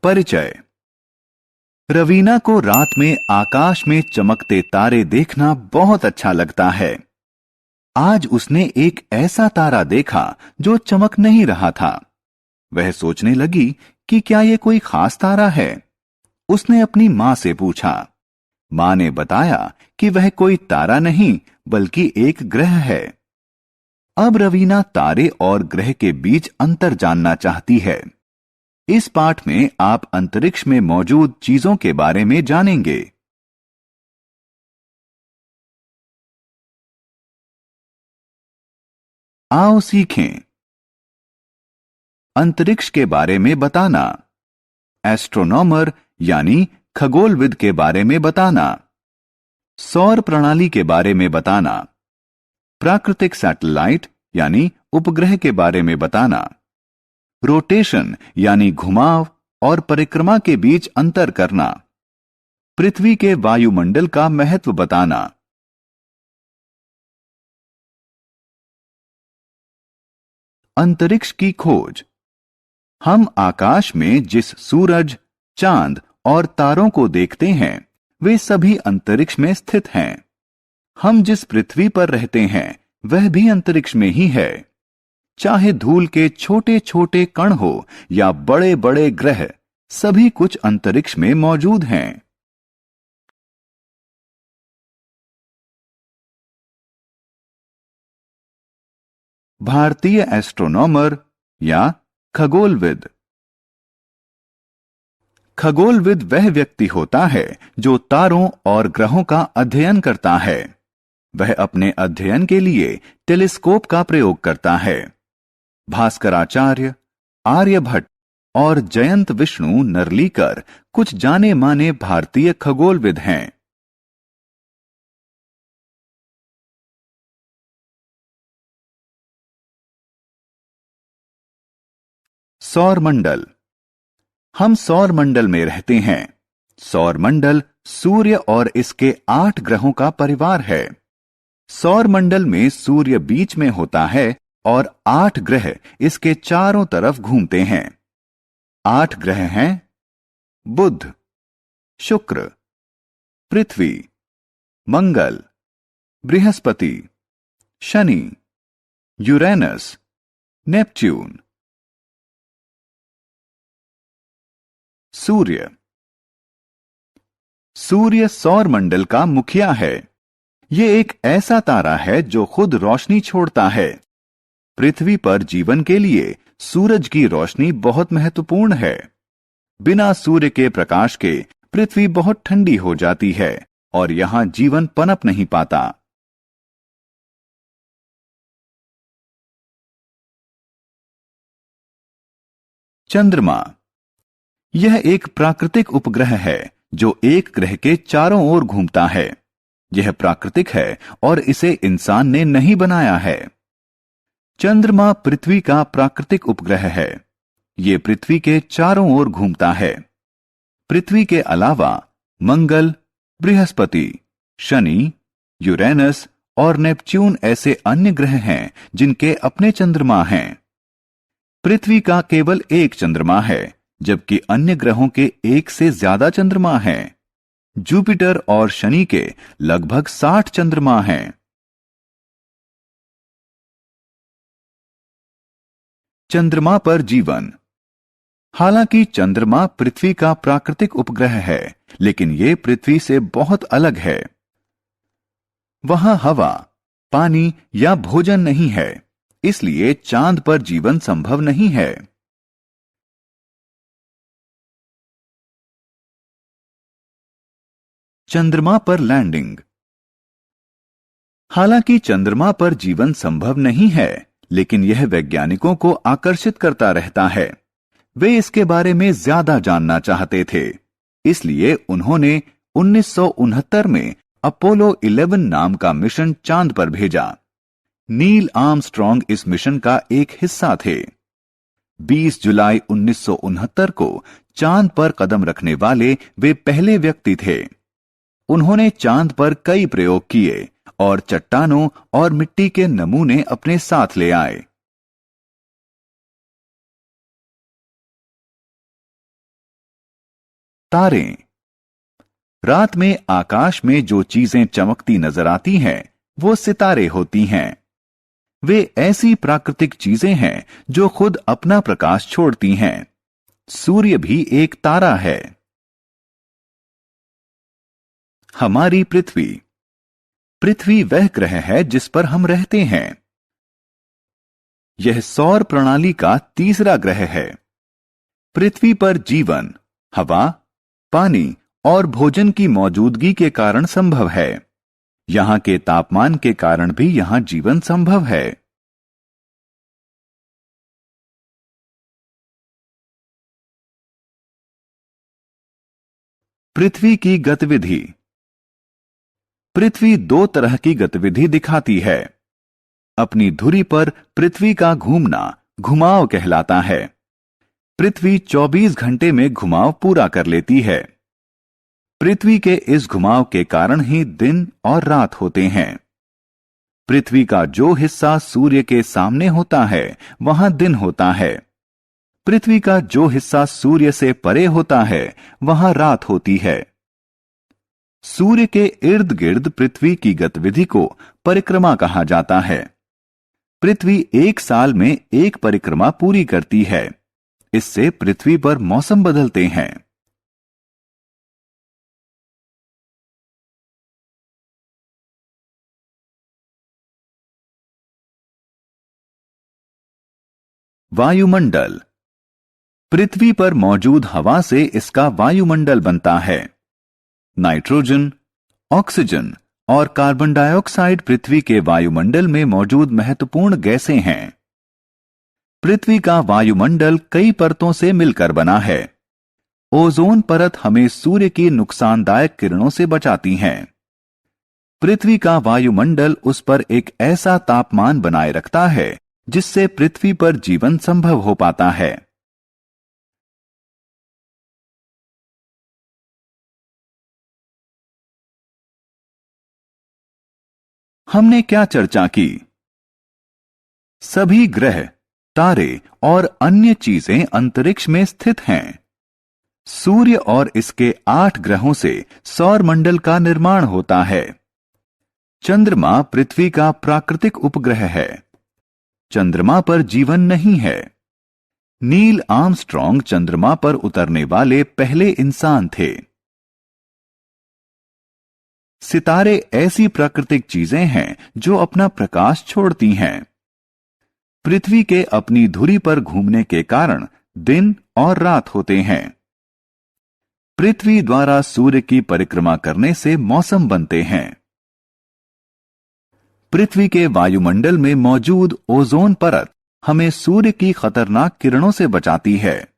परिचय। रवीना को रात में आकाश में चमकते तारे देखना बहुत अच्छा लगता है। आज उसने एक ऐसा तारा देखा जो चमक नहीं रहा था। वह सोचने लगी कि क्या ये कोई खास तारा है। उसने अपनी मां से पूछा। मां ने बताया कि वह कोई तारा नहीं बल्कि एक ग्रह है। अब रवीना तारे और ग्रह के बीच अंतर जानना चाहती है। इस पाठ में आप अंतरिक्ष में मौजूद चीजों के बारे में जानेंगे। आओ सीखें। अंतरिक्ष के बारे में बताना। एस्ट्रोनॉमर यानी खगोलविद के बारे में बताना। सौर प्रणाली के बारे में बताना। प्राकृतिक सैटेलाइट यानी उपग्रह के बारे में बताना। रोटेशन यानी घुमाव और परिक्रमा के बीच अंतर करना। पृथ्वी के वायुमंडल का महत्व बताना। अंतरिक्ष की खोज। हम आकाश में जिस सूरज, चांद और तारों को देखते हैं वे सभी अंतरिक्ष में स्थित हैं। हम जिस पृथ्वी पर रहते हैं वह भी अंतरिक्ष में ही है। चाहे धूल के छोटे छोटे कण हो या बड़े बड़े ग्रह, सभी कुछ अंतरिक्ष में मौजूद हैं। भारतीय एस्ट्रोनॉमर या खगोलविद। खगोलविद वह व्यक्ति होता है जो तारों और ग्रहों का अध्ययन करता है। वह अपने अध्ययन के लिए टेलीस्कोप का प्रयोग करता है। भास्कराचार्य, आर्यभट्ट और जयंत विष्णु नरलीकर कुछ जाने माने भारतीय खगोलविद हैं। सौर मंडल। हम सौर मंडल में रहते हैं। सौर मंडल सूर्य और इसके 8 ग्रहों का परिवार है। सौर मंडल में सूर्य बीच में होता है और 8 ग्रह इसके चारों तरफ घूमते हैं। 8 ग्रह हैं बुध, शुक्र, पृथ्वी, मंगल, बृहस्पति, शनि, यूरेनस, नेपच्यून। सूर्य। सूर्य सौर मंडल का मुखिया है। यह एक ऐसा तारा है जो खुद रोशनी छोड़ता है। पृथ्वी पर जीवन के लिए सूरज की रोशनी बहुत महत्वपूर्ण है। बिना सूर्य के प्रकाश के पृथ्वी बहुत ठंडी हो जाती है और यहां जीवन पनप नहीं पाता। चंद्रमा। यह एक प्राकृतिक उपग्रह है जो एक ग्रह के चारों ओर घूमता है। यह प्राकृतिक है और इसे इंसान ने नहीं बनाया है। चंद्रमा पृथ्वी का प्राकृतिक उपग्रह है। यह पृथ्वी के चारों ओर घूमता है। पृथ्वी के अलावा मंगल, बृहस्पति, शनि, यूरेनस और नेपच्यून ऐसे अन्य ग्रह हैं जिनके अपने चंद्रमा हैं। पृथ्वी का केवल एक चंद्रमा है जबकि अन्य ग्रहों के एक से ज्यादा चंद्रमा हैं। जुपिटर और शनि के लगभग 60 चंद्रमा हैं। चंद्रमा पर जीवन। हालांकि चंद्रमा पृथ्वी का प्राकृतिक उपग्रह है, लेकिन यह पृथ्वी से बहुत अलग है। वहां हवा, पानी या भोजन नहीं है, इसलिए चांद पर जीवन संभव नहीं है। चंद्रमा पर लैंडिंग। हालांकि चंद्रमा पर जीवन संभव नहीं है, लेकिन यह वैज्ञानिकों को आकर्षित करता रहता है। वे इसके बारे में ज्यादा जानना चाहते थे, इसलिए उन्होंने 1969 में अपोलो 11 नाम का मिशन चांद पर भेजा। नील आर्मस्ट्रॉन्ग इस मिशन का एक हिस्सा थे। 20 जुलाई 1969 को चांद पर कदम रखने वाले वे पहले व्यक्ति थे। उन्होंने चांद पर कई प्रयोग किए और चट्टानों और मिट्टी के नमूने अपने साथ ले आए। तारे। रात में आकाश में जो चीजें चमकती नजर आती हैं, वो सितारे होती हैं। वे ऐसी प्राकृतिक चीजें हैं जो खुद अपना प्रकाश छोड़ती हैं। सूर्य भी एक तारा है। हमारी पृथ्वी। पृथ्वी वह ग्रह है जिस पर हम रहते हैं। यह सौर प्रणाली का तीसरा ग्रह है। पृथ्वी पर जीवन, हवा, पानी और भोजन की मौजूदगी के कारण संभव है। यहां के तापमान के कारण भी यहां जीवन संभव है। पृथ्वी की गतिविधि। पृथ्वी दो तरह की गतिविधि दिखाती है। अपनी धुरी पर पृथ्वी का घूमना घुमाव कहलाता है। पृथ्वी 24 घंटे में घुमाव पूरा कर लेती है। पृथ्वी के इस घुमाव के कारण ही दिन और रात होते हैं। पृथ्वी का जो हिस्सा सूर्य के सामने होता है, वहां दिन होता है। पृथ्वी का जो हिस्सा सूर्य से परे होता है, वहां रात होती है। सूर्य के इर्द गिर्द पृथ्वी की गतिविधि को परिक्रमा कहा जाता है। पृथ्वी एक साल में एक परिक्रमा पूरी करती है। इससे पृथ्वी पर मौसम बदलते हैं। वायुमंडल। पृथ्वी पर मौजूद हवा से इसका वायुमंडल बनता है। नाइट्रोजन, ऑक्सीजन और कार्बन डाइऑक्साइड पृथ्वी के वायुमंडल में मौजूद महत्वपूर्ण गैसें हैं। पृथ्वी का वायुमंडल कई परतों से मिलकर बना है। ओजोन परत हमें सूर्य की नुकसानदायक किरणों से बचाती है। पृथ्वी का वायुमंडल उस पर एक ऐसा तापमान बनाए रखता है जिससे पृथ्वी पर जीवन संभव हो पाता है। हमने क्या चर्चा की? सभी ग्रह, तारे और अन्य चीजें अंतरिक्ष में स्थित हैं। सूर्य और इसके 8 ग्रहों से सौर मंडल का निर्माण होता है। चंद्रमा पृथ्वी का प्राकृतिक उपग्रह है। चंद्रमा पर जीवन नहीं है। नील आर्मस्ट्रॉन्ग चंद्रमा पर उतरने वाले पहले इंसान थे। सितारे ऐसी प्राकृतिक चीजें हैं जो अपना प्रकाश छोड़ती हैं। पृथ्वी के अपनी धुरी पर घूमने के कारण दिन और रात होते हैं। पृथ्वी द्वारा सूर्य की परिक्रमा करने से मौसम बनते हैं। पृथ्वी के वायुमंडल में मौजूद ओजोन परत हमें सूर्य की खतरनाक किरणों से बचाती है।